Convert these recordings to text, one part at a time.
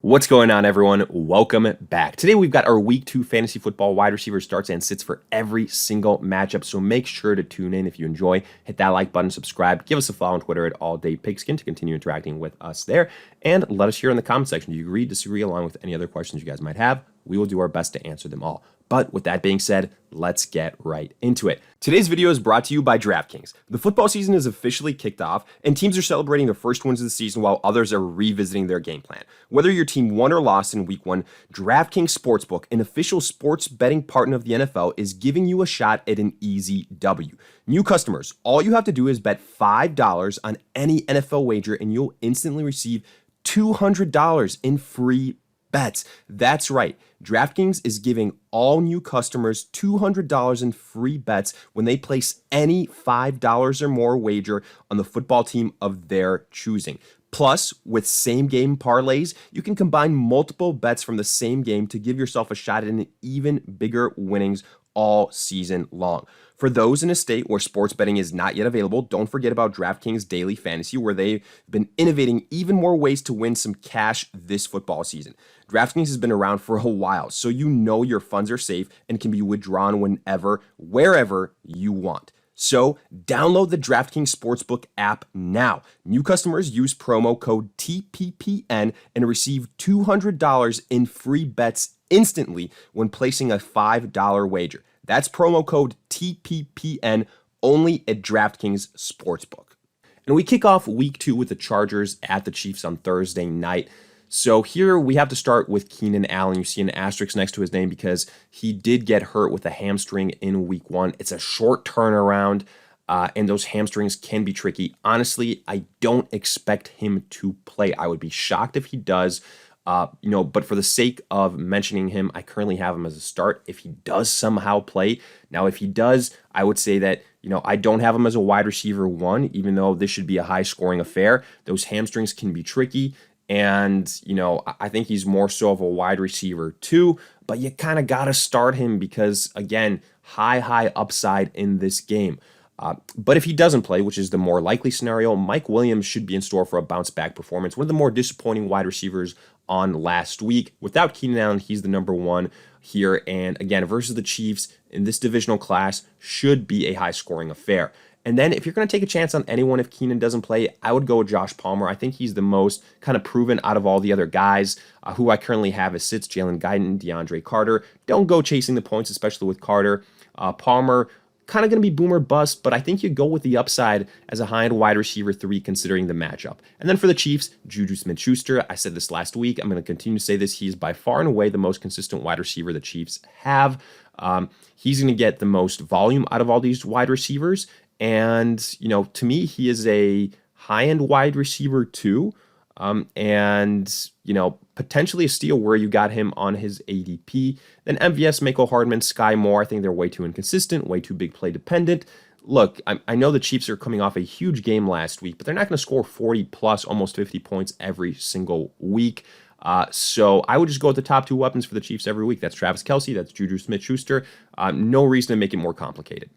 What's going on, everyone? Welcome back. Today we've got our Week 2 fantasy football wide receiver starts and sits for every single matchup, so make sure to tune in if you enjoy. Hit that like button, subscribe, give us a follow on Twitter at AllDayPigskin to continue interacting with us there, and let us hear in the comment section. Do you agree, disagree, along with any other questions you guys might have? We will do our best to answer them all. But with that being said, let's get right into it. Today's video is brought to you by DraftKings. The football season is officially kicked off, and teams are celebrating their first wins of the season while others are revisiting their game plan. Whether your team won or lost in Week 1, DraftKings Sportsbook, an official sports betting partner of the NFL, is giving you a shot at an easy W. New customers, all you have to do is bet $5 on any NFL wager, and you'll instantly receive $200 in free bets. That's right. DraftKings is giving all new customers $200 in free bets when they place any $5 or more wager on the football team of their choosing. Plus, with same-game parlays, you can combine multiple bets from the same game to give yourself a shot at an even bigger winnings all season long. For those in a state where sports betting is not yet available, don't forget about DraftKings Daily Fantasy, where they've been innovating even more ways to win some cash this football season. DraftKings has been around for a while, so you know your funds are safe and can be withdrawn whenever, wherever you want. So download the DraftKings Sportsbook app now. New customers use promo code TPPN and receive $200 in free bets instantly when placing a $5 wager. That's promo code TPPN only at DraftKings Sportsbook. And we kick off Week 2 with the Chargers at the Chiefs on Thursday night. So here we have to start with Keenan Allen. You see an asterisk next to his name because he did get hurt with a hamstring in Week 1. It's a short turnaround, and those hamstrings can be tricky. Honestly, I don't expect him to play. I would be shocked if he does. But for the sake of mentioning him, I currently have him as a start if he does somehow play. Now, if he does, I would say that, I don't have him as a wide receiver 1, even though this should be a high-scoring affair. Those hamstrings can be tricky. And, I think he's more so of a wide receiver 2, but you kind of got to start him because, again, high upside in this game. But if he doesn't play, which is the more likely scenario, Mike Williams should be in store for a bounce-back performance. One of the more disappointing wide receivers on last week. Without Keenan Allen, he's the number 1 here. And again, versus the Chiefs in this divisional class should be a high-scoring affair. And then if you're going to take a chance on anyone if Keenan doesn't play, I would go with Josh Palmer. I think he's the most kind of proven out of all the other guys who I currently have as sits, Jalen Guyton, DeAndre Carter. Don't go chasing the points, especially with Carter. Palmer, kind of going to be boomer bust, but I think you go with the upside as a high-end wide receiver 3 considering the matchup. And then for the Chiefs, Juju Smith-Schuster. I said this last week. I'm going to continue to say this. He's by far and away the most consistent wide receiver the Chiefs have. He's going to get the most volume out of all these wide receivers. And, to me, he is a high-end wide receiver 2. Potentially a steal where you got him on his ADP. Then MVS, Mecole Hardman, Sky Moore. I think they're way too inconsistent, way too big play dependent. Look, I know the Chiefs are coming off a huge game last week, but they're not going to score 40 plus, almost 50 points every single week. So I would just go with the top 2 weapons for the Chiefs every week. That's Travis Kelce, that's Juju Smith-Schuster. No reason to make it more complicated.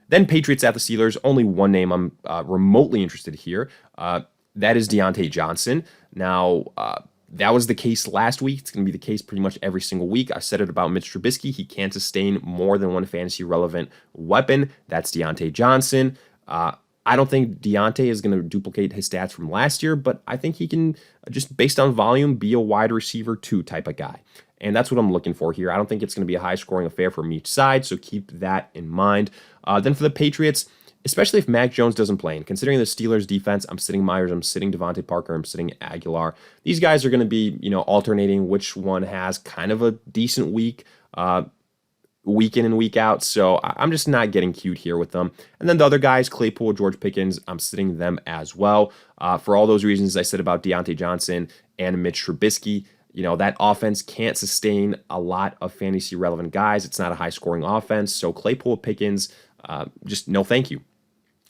Then Patriots at the Steelers. Only one name I'm remotely interested here. That is Deontay Johnson. Now, that was the case last week. It's going to be the case pretty much every single week. I said it about Mitch Trubisky. He can't sustain more than one fantasy-relevant weapon. That's Deontay Johnson. I don't think Deontay is going to duplicate his stats from last year, but I think he can, just based on volume, be a wide receiver 2 type of guy. And that's what I'm looking for here. I don't think it's going to be a high-scoring affair from each side, so keep that in mind. Then for the Patriots, especially if Mac Jones doesn't play, and considering the Steelers' defense, I'm sitting Myers, I'm sitting Devontae Parker, I'm sitting Aguilar. These guys are going to be, alternating which one has kind of a decent week, week in and week out. So I'm just not getting cute here with them. And then the other guys, Claypool, George Pickens, I'm sitting them as well. For all those reasons I said about Deontay Johnson and Mitch Trubisky, that offense can't sustain a lot of fantasy relevant guys. It's not a high scoring offense. So Claypool, Pickens, just no thank you.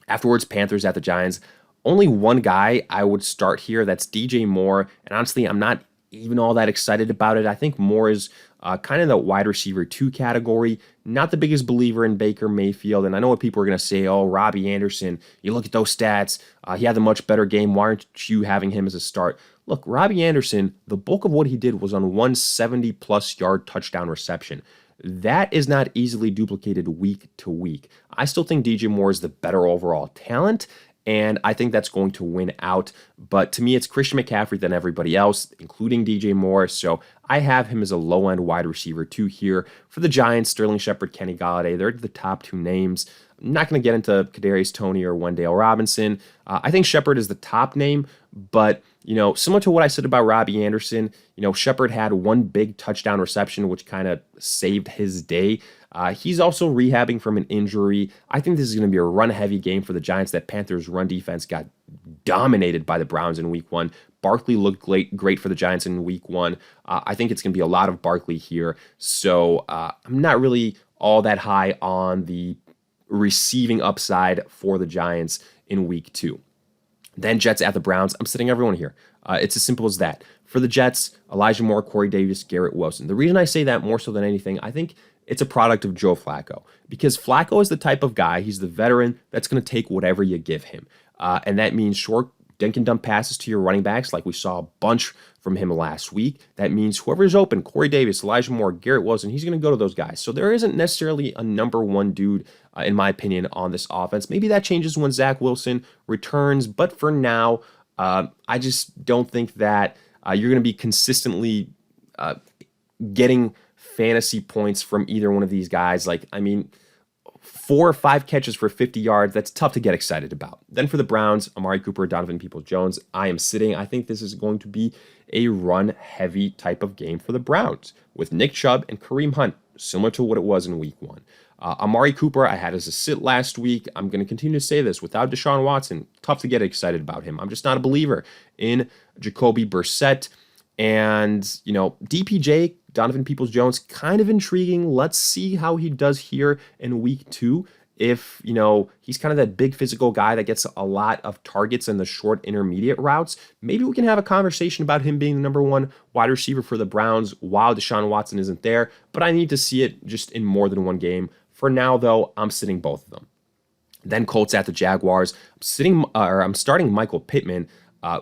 Afterwards, Panthers at the Giants. Only one guy I would start here. That's DJ Moore. And honestly, I'm not even all that excited about it. I think Moore is kind of the wide receiver 2 category. Not the biggest believer in Baker Mayfield. And I know what people are going to say, oh, Robbie Anderson, you look at those stats. He had a much better game. Why aren't you having him as a start? look, Robbie Anderson, the bulk of what he did was on 170-plus yard touchdown reception. That is not easily duplicated week to week. I still think DJ Moore is the better overall talent, and I think that's going to win out. But to me, it's Christian McCaffrey than everybody else, including DJ Moore. So I have him as a low-end wide receiver 2 here. For the Giants, Sterling Shepard, Kenny Golladay, they're the top 2 names. I'm not going to get into Kadarius Toney or Wendell Robinson. I think Shepard is the top name, but similar to what I said about Robbie Anderson, Shepard had one big touchdown reception, which kind of saved his day. He's also rehabbing from an injury. I think this is going to be a run-heavy game for the Giants. That Panthers run defense got dominated by the Browns in week 1. Barkley looked great for the Giants in week 1. I think it's going to be a lot of Barkley here. So I'm not really all that high on the receiving upside for the Giants in week 2. Then Jets at the Browns. I'm sitting everyone here. It's as simple as that. For the Jets, Elijah Moore, Corey Davis, Garrett Wilson. The reason I say that more so than anything, I think it's a product of Joe Flacco. Because Flacco is the type of guy, he's the veteran that's going to take whatever you give him. And that means short dink and dump passes to your running backs, like we saw a bunch from him last week. That means whoever's open, Corey Davis, Elijah Moore, Garrett Wilson, he's going to go to those guys. So there isn't necessarily a number one dude, in my opinion, on this offense. Maybe that changes when Zach Wilson returns, but for now, I just don't think that you're going to be consistently getting fantasy points from either one of these guys. 4 or 5 catches for 50 yards, that's tough to get excited about. Then for the Browns, Amari Cooper, Donovan Peoples-Jones, I am sitting. I think this is going to be a run-heavy type of game for the Browns with Nick Chubb and Kareem Hunt, similar to what it was in week 1. Amari Cooper, I had as a sit last week. I'm going to continue to say this. Without Deshaun Watson, tough to get excited about him. I'm just not a believer in Jacoby Brissett. And, DPJ, Donovan Peoples-Jones, kind of intriguing. Let's see how he does here in week 2. If, he's kind of that big physical guy that gets a lot of targets in the short intermediate routes, maybe we can have a conversation about him being the number 1 wide receiver for the Browns while Deshaun Watson isn't there. But I need to see it just in more than one game. For now, though, I'm sitting both of them. Then Colts at the Jaguars. I'm starting Michael Pittman.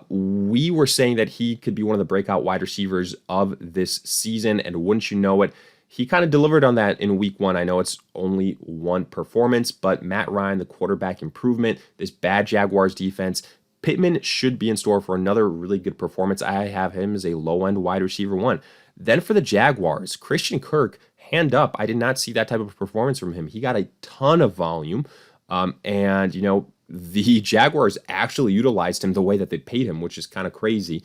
We were saying that he could be one of the breakout wide receivers of this season, and wouldn't you know it, he kind of delivered on that in week 1. I know it's only one performance, but Matt Ryan, the quarterback improvement, this bad Jaguars defense, Pittman should be in store for another really good performance. I have him as a low-end wide receiver 1. Then for the Jaguars, Christian Kirk, hand up. I did not see that type of performance from him. He got a ton of volume, and, the Jaguars actually utilized him the way that they paid him, which is kind of crazy.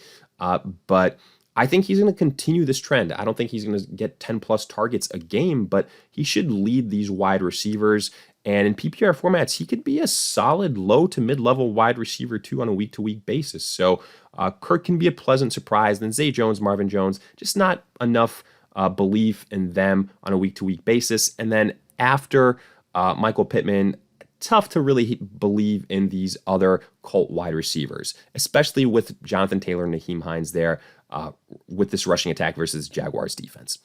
But I think he's going to continue this trend. I don't think he's going to get 10-plus targets a game, but he should lead these wide receivers. And in PPR formats, he could be a solid low to mid-level wide receiver, too, on a week-to-week basis. So Kirk can be a pleasant surprise. Then Zay Jones, Marvin Jones, just not enough belief in them on a week-to-week basis. And then after Michael Pittman, tough to really believe in these other Colt wide receivers, especially with Jonathan Taylor and Naheem Hines there with this rushing attack versus Jaguars defense.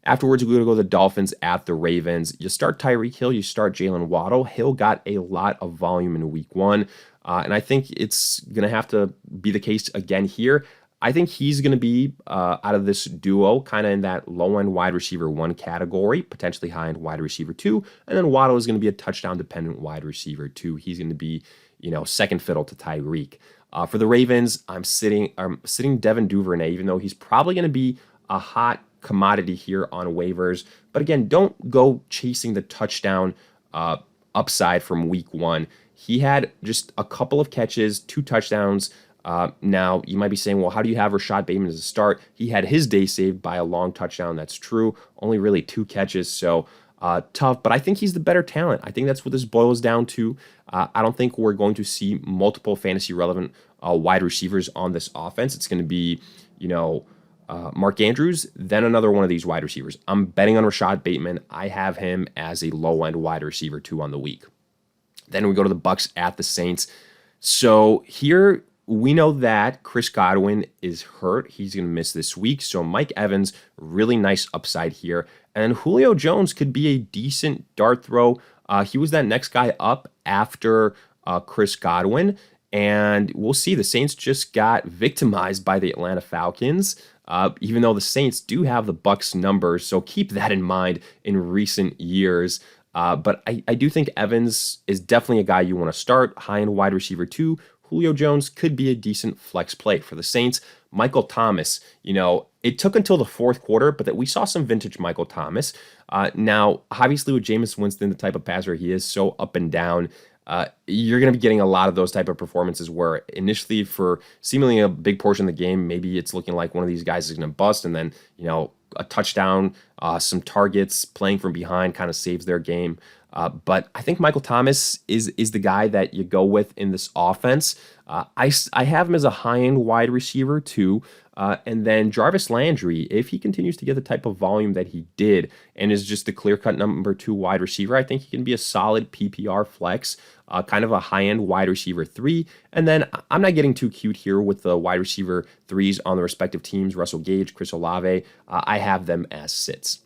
Afterwards, we're going to go to the Dolphins at the Ravens. You start Tyreek Hill, you start Jalen Waddle. Hill got a lot of volume in week 1, and I think it's going to have to be the case again here. I think he's going to be, out of this duo, kind of in that low-end wide receiver 1 category, potentially high-end wide receiver 2, and then Waddle is going to be a touchdown-dependent wide receiver 2. He's going to be, second fiddle to Tyreek. For the Ravens, I'm sitting Devin Duvernay, even though he's probably going to be a hot commodity here on waivers. But again, don't go chasing the touchdown upside from week 1. He had just a couple of catches, 2 touchdowns. Now, you might be saying, well, how do you have Rashad Bateman as a start? He had his day saved by a long touchdown. That's true. Only really 2 catches, so tough. But I think he's the better talent. I think that's what this boils down to. I don't think we're going to see multiple fantasy-relevant wide receivers on this offense. It's going to be, Mark Andrews, then another one of these wide receivers. I'm betting on Rashad Bateman. I have him as a low-end wide receiver 2 on the week. Then we go to the Bucs at the Saints. So here, we know that Chris Godwin is hurt. He's going to miss this week. So Mike Evans, really nice upside here. And Julio Jones could be a decent dart throw. He was that next guy up after Chris Godwin. And we'll see. The Saints just got victimized by the Atlanta Falcons, even though the Saints do have the Bucs numbers. So keep that in mind in recent years. But I do think Evans is definitely a guy you want to start. High-end wide receiver 2. Julio Jones could be a decent flex play for the Saints. Michael Thomas, it took until the fourth quarter, but that we saw some vintage Michael Thomas. Now, obviously with Jameis Winston, the type of passer he is, so up and down, you're going to be getting a lot of those type of performances where initially for seemingly a big portion of the game, maybe it's looking like one of these guys is going to bust, and then, a touchdown, some targets, playing from behind kind of saves their game. But I think Michael Thomas is the guy that you go with in this offense. I have him as a high-end wide receiver too. And then Jarvis Landry, if he continues to get the type of volume that he did and is just the clear-cut number 2 wide receiver, I think he can be a solid PPR flex, kind of a high-end wide receiver 3. And then I'm not getting too cute here with the wide receiver 3s on the respective teams, Russell Gage, Chris Olave. I have them as sits.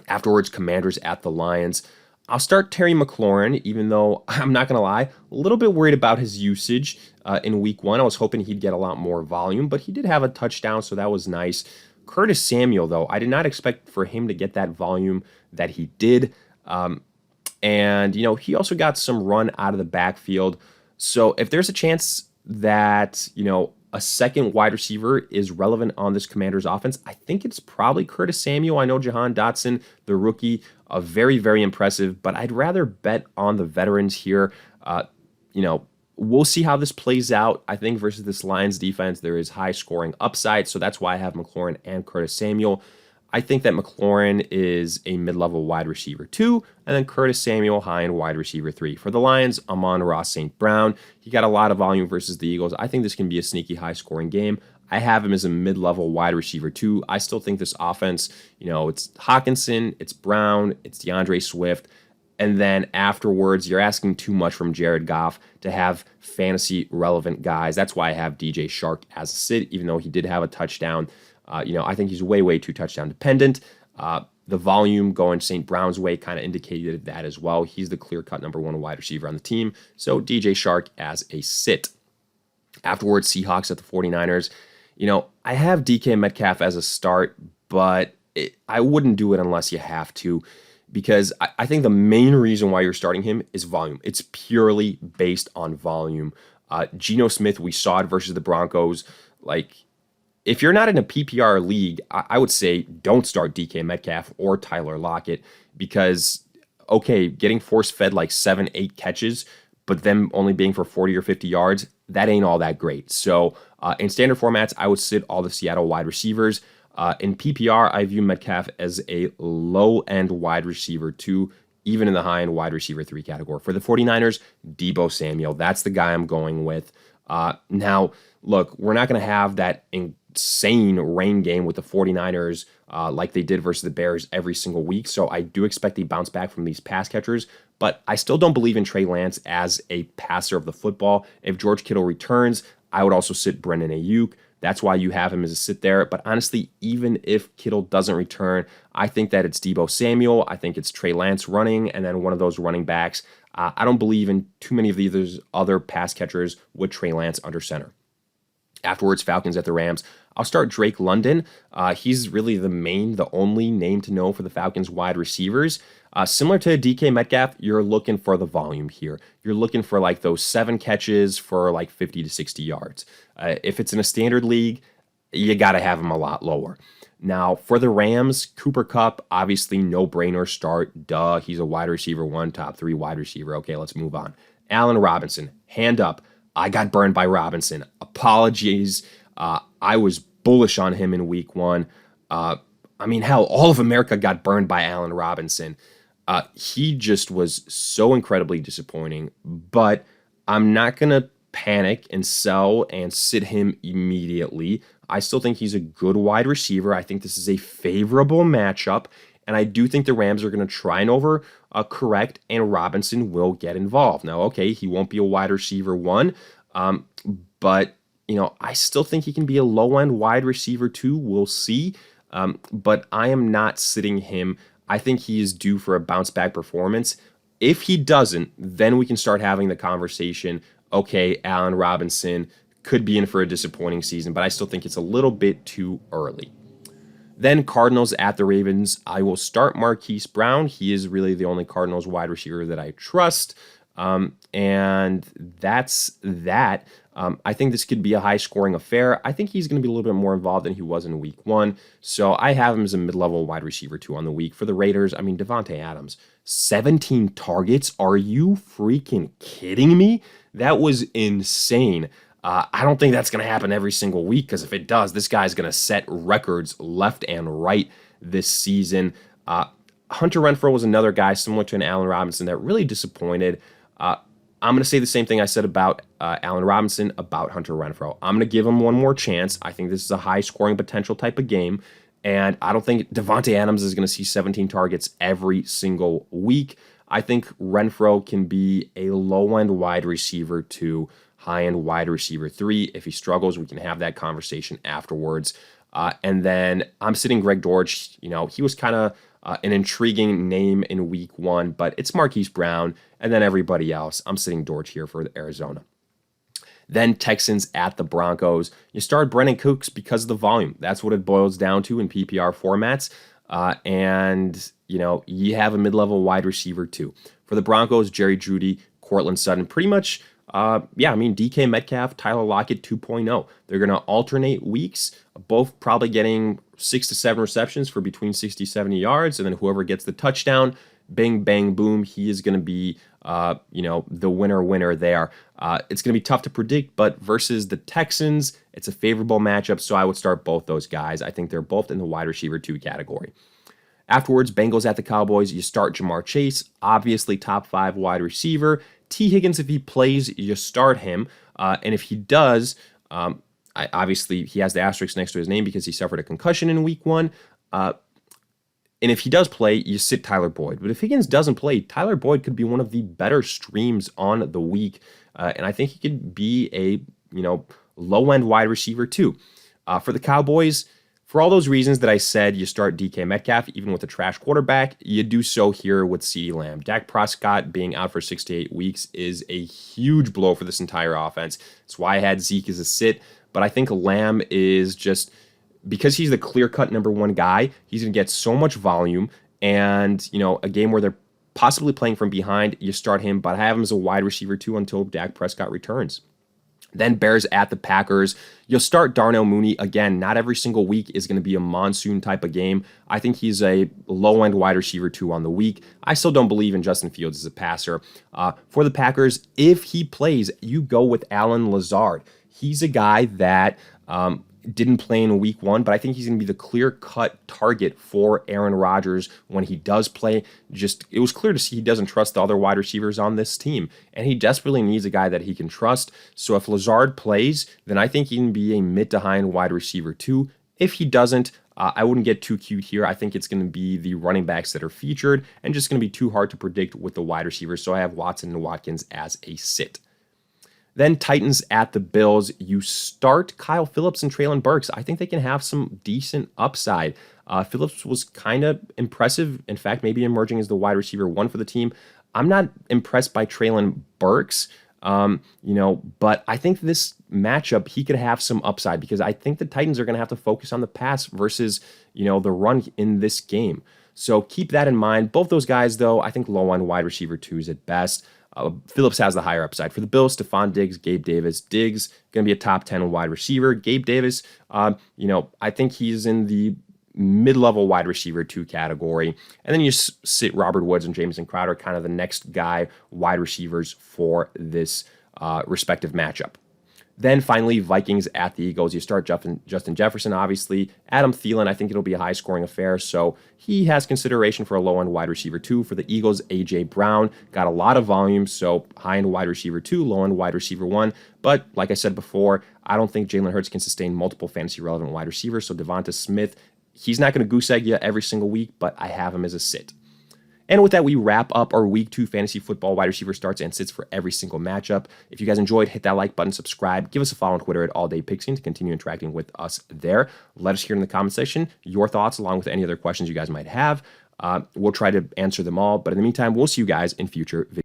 Afterwards, Commanders at the Lions. I'll start Terry McLaurin, even though I'm not going to lie, a little bit worried about his usage in week 1. I was hoping he'd get a lot more volume, but he did have a touchdown, so that was nice. Curtis Samuel, though, I did not expect for him to get that volume that he did. And he also got some run out of the backfield. So if there's a chance that, a second wide receiver is relevant on this Commanders offense, I think it's probably Curtis Samuel. I know Jahan Dotson, the rookie, very, very impressive, but I'd rather bet on the veterans here. We'll see how this plays out. I think versus this Lions defense, there is high scoring upside, so that's why I have McLaurin and Curtis Samuel. I think that McLaurin is a mid-level wide receiver 2, and then Curtis Samuel, high-end wide receiver 3. For the Lions, Amon-Ra St. Brown. He got a lot of volume versus the Eagles. I think this can be a sneaky high-scoring game. I have him as a mid-level wide receiver 2. I still think this offense, it's Hawkinson, it's Brown, it's DeAndre Swift, and then afterwards, you're asking too much from Jared Goff to have fantasy-relevant guys. That's why I have DJ Chark as a sit, even though he did have a touchdown. I think he's way, way too touchdown dependent. The volume going St. Brown's way kind of indicated that as well. He's the clear-cut number 1 wide receiver on the team. So DJ Chark as a sit. Afterwards, Seahawks at the 49ers. I have DK Metcalf as a start, but I wouldn't do it unless you have to, because I think the main reason why you're starting him is volume. It's purely based on volume. Geno Smith, we saw it versus the Broncos. If you're not in a PPR league, I would say don't start DK Metcalf or Tyler Lockett because, getting force-fed 7, 8 catches, but them only being for 40 or 50 yards, that ain't all that great. So in standard formats, I would sit all the Seattle wide receivers. In PPR, I view Metcalf as a low-end wide receiver 2, even in the high-end wide receiver 3 category. For the 49ers, Deebo Samuel. That's the guy I'm going with. Now, look, we're not going to have that insane rain game with the 49ers like they did versus the Bears every single week. So I do expect a bounce back from these pass catchers, but I still don't believe in Trey Lance as a passer of the football. If George Kittle returns, I would also sit Brendan Ayuk. That's why you have him as a sit there. But honestly, even if Kittle doesn't return, I think that it's Deebo Samuel. I think it's Trey Lance running, and then one of those running backs. I don't believe in too many of these other pass catchers with Trey Lance under center. Afterwards, Falcons at the Rams. I'll start Drake London. He's really the only name to know for the Falcons wide receivers. Similar to DK Metcalf, you're looking for the volume here. You're looking for those 7 catches for 50 to 60 yards. If it's in a standard league, you got to have him a lot lower. Now, for the Rams, Cooper Kupp, obviously no-brainer start. Duh, he's a wide receiver 1, top 3 wide receiver. Okay, let's move on. Allen Robinson, hand up. I got burned by Robinson. Apologies. I was bullish on him in week 1. Hell, all of America got burned by Allen Robinson. He just was so incredibly disappointing, but I'm not going to panic and sell and sit him immediately. I still think he's a good wide receiver. I think this is a favorable matchup, and I do think the Rams are going to try and correct, and Robinson will get involved. Now, he won't be a wide receiver 1, but I still think he can be a low-end wide receiver 2. We'll see, but I am not sitting him. I think he is due for a bounce-back performance. If he doesn't, then we can start having the conversation okay, Allen Robinson could be in for a disappointing season, but I still think it's a little bit too early. Then Cardinals at the Ravens. I will start Marquise Brown. He is really the only Cardinals wide receiver that I trust. And that's that. I think this could be a high-scoring affair. I think he's going to be a little bit more involved than he was in Week 1. So I have him as a mid-level wide receiver 2 on the week. For the Raiders, I mean, Devontae Adams, 17 targets. Are you freaking kidding me? That was insane. I don't think that's going to happen every single week, because if it does, this guy's going to set records left and right this season. Hunter Renfrow was another guy similar to an Allen Robinson that really disappointed. I'm going to say the same thing I said about Allen Robinson about Hunter Renfrow. I'm going to give him one more chance. I think this is a high-scoring potential type of game, and I don't think Devontae Adams is going to see 17 targets every single week. I think Renfrow can be a low-end wide receiver 2, high-end wide receiver 3. If he struggles, we can have that conversation afterwards. And then I'm sitting Greg Dortch. You know, he was kind of an intriguing name in Week 1, but it's Marquise Brown, and then everybody else. I'm sitting Dortch here for Arizona. Then Texans at the Broncos. You start Brandon Cooks because of the volume. That's what it boils down to in PPR formats. And, you know, you have a mid-level wide receiver too. For the Broncos, Jerry Jeudy, Courtland Sutton, pretty much, DK Metcalf, Tyler Lockett 2.0. They're going to alternate weeks, both probably getting 6 to 7 receptions for between 60, 70 yards. And then whoever gets the touchdown, bang, bang, boom, he is going to be, the winner there. It's going to be tough to predict, but versus the Texans, it's a favorable matchup. So I would start both those guys. I think they're both in the wide receiver 2 category. Afterwards, Bengals at the Cowboys. You start Jamar Chase, obviously top 5 wide receiver. T. Higgins, if he plays, you start him. And if he does, obviously he has the asterisk next to his name because he suffered a concussion in Week 1. And if he does play, you sit Tyler Boyd. But if Higgins doesn't play, Tyler Boyd could be one of the better streams on the week. And I think he could be a, low-end wide receiver too. For the Cowboys, for all those reasons that I said, you start DK Metcalf, even with a trash quarterback. You do so here with CeeDee Lamb. Dak Prescott being out for 6 to 8 weeks is a huge blow for this entire offense. That's why I had Zeke as a sit. But I think Lamb is just, because he's the clear-cut number 1 guy, he's going to get so much volume. And, a game where they're possibly playing from behind, you start him. But I have him as a wide receiver too until Dak Prescott returns. Then Bears at the Packers. You'll start Darnell Mooney. Again, not every single week is going to be a monsoon type of game. I think he's a low-end wide receiver 2 on the week. I still don't believe in Justin Fields as a passer. For the Packers, if he plays, you go with Allen Lazard. He's a guy that didn't play in Week 1, but I think he's going to be the clear-cut target for Aaron Rodgers when he does play. It was clear to see he doesn't trust the other wide receivers on this team, and he desperately needs a guy that he can trust. So if Lazard plays, then I think he can be a mid to high-end wide receiver too. If he doesn't, I wouldn't get too cute here. I think it's going to be the running backs that are featured, and just going to be too hard to predict with the wide receivers. So I have Watson and Watkins as a sit. Then Titans at the Bills. You start Kyle Phillips and Treylon Burks. I think they can have some decent upside. Phillips was kind of impressive. In fact, maybe emerging as the wide receiver 1 for the team. I'm not impressed by Treylon Burks, but I think this matchup, he could have some upside because I think the Titans are going to have to focus on the pass versus, the run in this game. So keep that in mind. Both those guys, though, I think low on wide receiver 2s at best. Phillips has the higher upside. For the Bills, Stephon Diggs, Gabe Davis. Diggs, going to be a top 10 wide receiver. Gabe Davis, I think he's in the mid-level wide receiver 2 category. And then you sit Robert Woods and Jamison Crowder, kind of the next guy wide receivers for this respective matchup. Then finally, Vikings at the Eagles. You start Justin Jefferson, obviously. Adam Thielen, I think it'll be a high-scoring affair, so he has consideration for a low-end wide receiver 2. For the Eagles, A.J. Brown got a lot of volume, so high-end wide receiver 2, low-end wide receiver 1. But like I said before, I don't think Jalen Hurts can sustain multiple fantasy-relevant wide receivers, so Devonta Smith, he's not going to goose egg you every single week, but I have him as a sit. And with that, we wrap up our Week 2 fantasy football wide receiver starts and sits for every single matchup. If you guys enjoyed, hit that like button, subscribe, give us a follow on Twitter at AllDayPigskin to continue interacting with us there. Let us hear in the comment section your thoughts along with any other questions you guys might have. We'll try to answer them all. But in the meantime, we'll see you guys in future videos.